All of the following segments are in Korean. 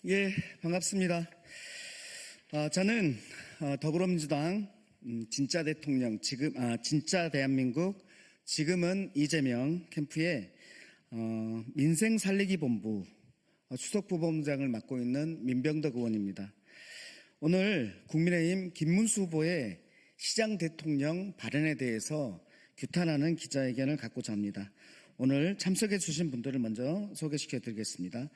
예, 반갑습니다. 저는 더불어민주당 진짜 대통령, 진짜 대한민국, 지금은 이재명 캠프의 민생 살리기 본부 수석부본부장을 맡고 있는 민병덕 의원입니다. 오늘 국민의힘 김문수 후보의 시장 대통령 발언에 대해서 규탄하는 기자회견을 갖고자 합니다. 오늘 참석해 주신 분들을 먼저 소개시켜 드리겠습니다.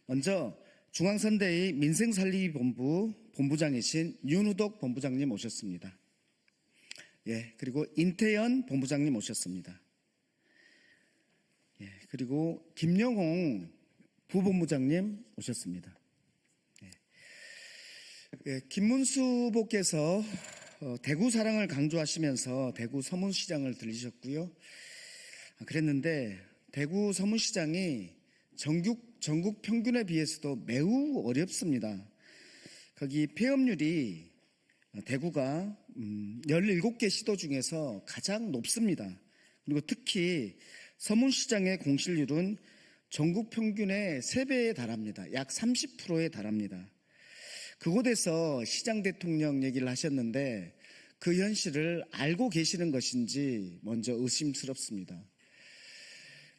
먼저 중앙선대위 민생살리기 본부 본부장이신 윤우덕 본부장님 오셨습니다. 예, 그리고 인태연 본부장님 오셨습니다. 예, 그리고 김영홍 부본부장님 오셨습니다. 예, 김문수 후보께서 대구 사랑을 강조하시면서 대구 서문시장을 들리셨고요. 그랬는데 대구 서문시장이 전국 평균에 비해서도 매우 어렵습니다. 거기 폐업률이 대구가 17개 시도 중에서 가장 높습니다. 그리고 특히 서문시장의 공실률은 전국 평균의 3배에 달합니다. 약 30%에 달합니다. 그곳에서 시장 대통령 얘기를 하셨는데 그 현실을 알고 계시는 것인지 먼저 의심스럽습니다.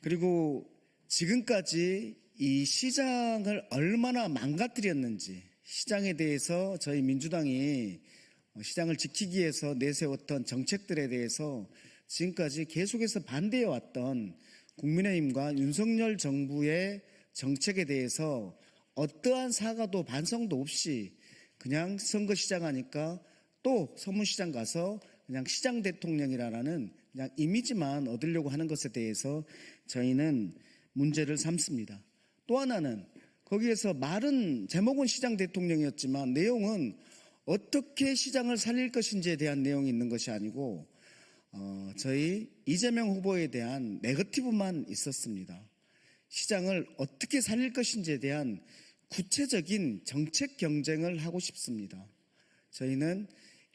그리고 지금까지 이 시장을 얼마나 망가뜨렸는지, 시장에 대해서 저희 민주당이 시장을 지키기 위해서 내세웠던 정책들에 대해서 지금까지 계속해서 반대해왔던 국민의힘과 윤석열 정부의 정책에 대해서 어떠한 사과도 반성도 없이 그냥 선거 시작하니까 또 서문시장 가서 그냥 시장 대통령이라는 그냥 이미지만 얻으려고 하는 것에 대해서 저희는 문제를 삼습니다. 또 하나는 거기에서 말은 제목은 시장 대통령이었지만 내용은 어떻게 시장을 살릴 것인지에 대한 내용이 있는 것이 아니고 저희 이재명 후보에 대한 네거티브만 있었습니다. 시장을 어떻게 살릴 것인지에 대한 구체적인 정책 경쟁을 하고 싶습니다. 저희는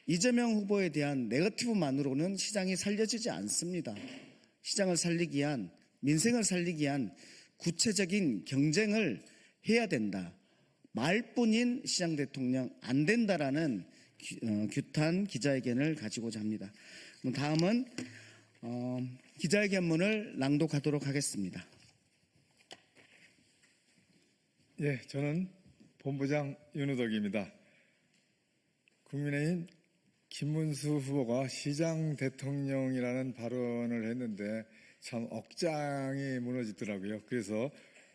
이재명 후보에 대한 네거티브만으로는 시장이 살려지지 않습니다. 시장을 살리기 위한, 민생을 살리기 위한 구체적인 경쟁을 해야 된다. 말뿐인 시장 대통령 안 된다라는 규탄 기자회견을 가지고자 합니다. 다음은 기자회견문을 낭독하도록 하겠습니다. 예, 저는 본부장 윤우덕입니다. 국민의힘 김문수 후보가 시장 대통령이라는 발언을 했는데 참 억장이 무너지더라고요. 그래서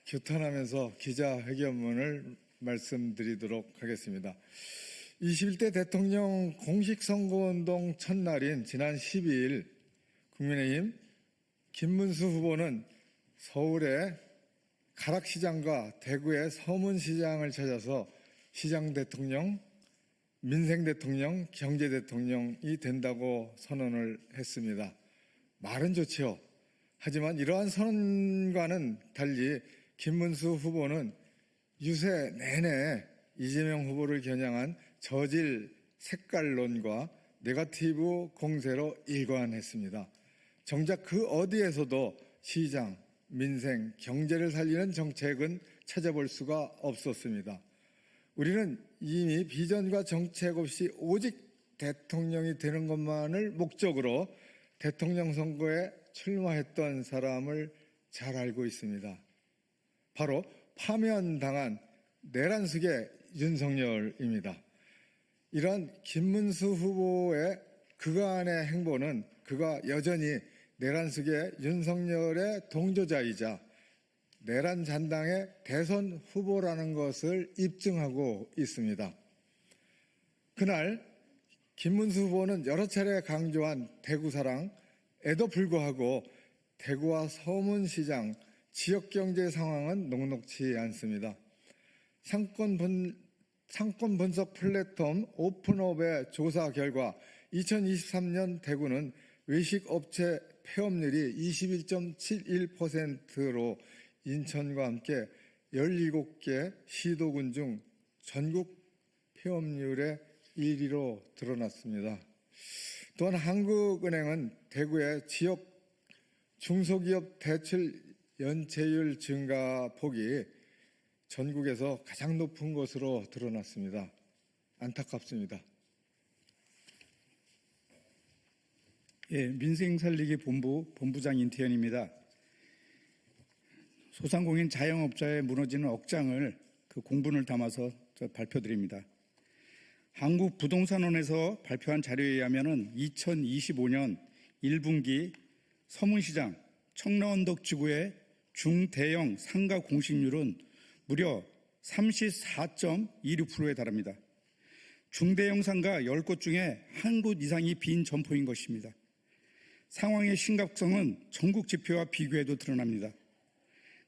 규탄하면서 기자회견문을 말씀드리도록 하겠습니다. 21대 대통령 공식선거운동 첫날인 지난 12일 국민의힘 김문수 후보는 서울의 가락시장과 대구의 서문시장을 찾아서 시장 대통령, 민생 대통령, 경제 대통령이 된다고 선언을 했습니다. 말은 좋지요. 하지만 이러한 선언과는 달리 김문수 후보는 유세 내내 이재명 후보를 겨냥한 저질 색깔론과 네거티브 공세로 일관했습니다. 정작 그 어디에서도 시장, 민생, 경제를 살리는 정책은 찾아볼 수가 없었습니다. 우리는 이미 비전과 정책 없이 오직 대통령이 되는 것만을 목적으로 대통령 선거에 출마했던 사람을 잘 알고 있습니다. 바로 파면당한 내란숙의 윤석열입니다. 이런 김문수 후보의 그간의 행보는 그가 여전히 내란숙의 윤석열의 동조자이자 내란 잔당의 대선 후보라는 것을 입증하고 있습니다. 그날 김문수 후보는 여러 차례 강조한 대구 사랑에도 불구하고 대구와 서문시장 지역경제 상황은 녹록치 않습니다. 상권 분석 플랫폼 오픈업의 조사 결과 2023년 대구는 외식업체 폐업률이 21.71%로 인천과 함께 17개 시도군 중 전국 폐업률의 1위로 드러났습니다. 또한 한국은행은 대구의 지역 중소기업 대출 연체율 증가폭이 전국에서 가장 높은 것으로 드러났습니다. 안타깝습니다. 예, 민생살리기 본부 본부장 인태현입니다. 소상공인 자영업자의 무너지는 억장을 그 공분을 담아서 발표드립니다. 한국부동산원에서 발표한 자료에 의하면 2025년 1분기 서문시장 청라언덕 지구의 중대형 상가 공시률은 무려 34.26%에 달합니다. 중대형 상가 10곳 중에 한 곳 이상이 빈 점포인 것입니다. 상황의 심각성은 전국 지표와 비교해도 드러납니다.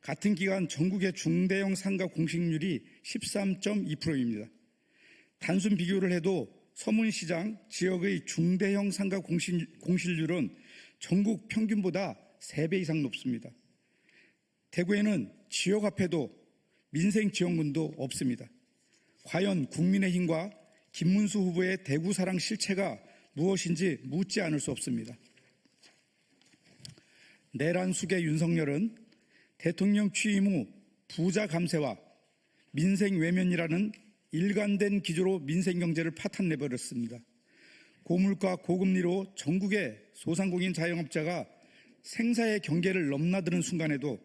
같은 기간 전국의 중대형 상가 공시률이 13.2%입니다. 단순 비교를 해도 서문시장 지역의 중대형 상가 공실률은 전국 평균보다 3배 이상 높습니다. 대구에는 지역 화폐도 민생 지원금도 없습니다. 과연 국민의힘과 김문수 후보의 대구 사랑 실체가 무엇인지 묻지 않을 수 없습니다. 내란 수계 윤석열은 대통령 취임 후 부자 감세와 민생 외면이라는 일관된 기조로 민생 경제를 파탄내버렸습니다. 고물가 고금리로 전국의 소상공인 자영업자가 생사의 경계를 넘나드는 순간에도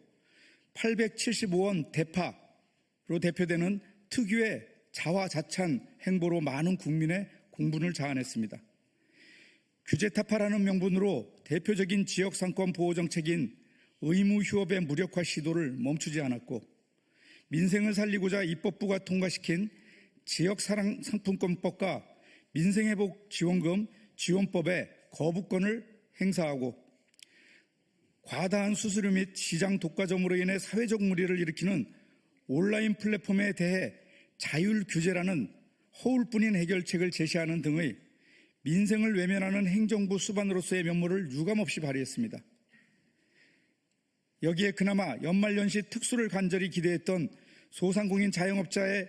875원 대파로 대표되는 특유의 자화자찬 행보로 많은 국민의 공분을 자아냈습니다. 규제 타파라는 명분으로 대표적인 지역 상권 보호 정책인 의무 휴업의 무력화 시도를 멈추지 않았고, 민생을 살리고자 입법부가 통과시킨 지역사랑 상품권법과 민생회복 지원금 지원법의 거부권을 행사하고, 과다한 수수료 및 시장 독과점으로 인해 사회적 무리를 일으키는 온라인 플랫폼에 대해 자율 규제라는 허울뿐인 해결책을 제시하는 등의 민생을 외면하는 행정부 수반으로서의 면모를 유감없이 발휘했습니다. 여기에 그나마 연말연시 특수를 간절히 기대했던 소상공인 자영업자에게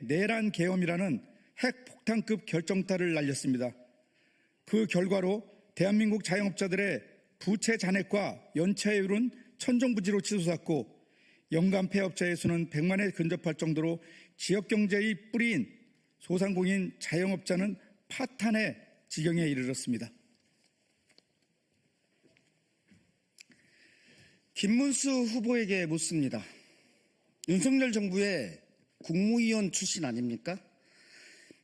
내란 계엄이라는 핵폭탄급 결정타를 날렸습니다. 그 결과로 대한민국 자영업자들의 부채 잔액과 연체율은 천정부지로 치솟았고, 연간 폐업자의 수는 100만에 근접할 정도로 지역경제의 뿌리인 소상공인 자영업자는 파탄의 지경에 이르렀습니다. 김문수 후보에게 묻습니다. 윤석열 정부의 국무위원 출신 아닙니까?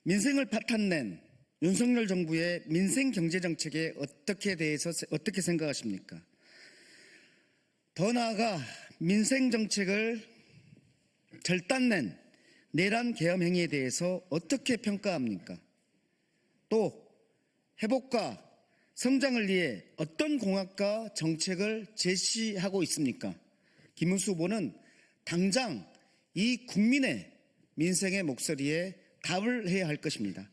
민생을 파탄낸 윤석열 정부의 민생 경제 정책에 어떻게 생각하십니까? 더 나아가 민생 정책을 절단낸 내란 계엄 행위에 대해서 어떻게 평가합니까? 또 회복과 성장을 위해 어떤 공약과 정책을 제시하고 있습니까? 김문수 후보는 당장 이 국민의 민생의 목소리에 답을 해야 할 것입니다.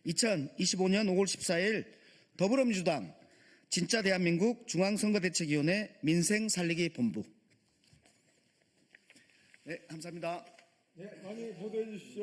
2025년 5월 14일 더불어민주당 진짜 대한민국 중앙선거대책위원회 민생살리기 본부. 네, 감사합니다. 네, 많이 보도해 주십시오.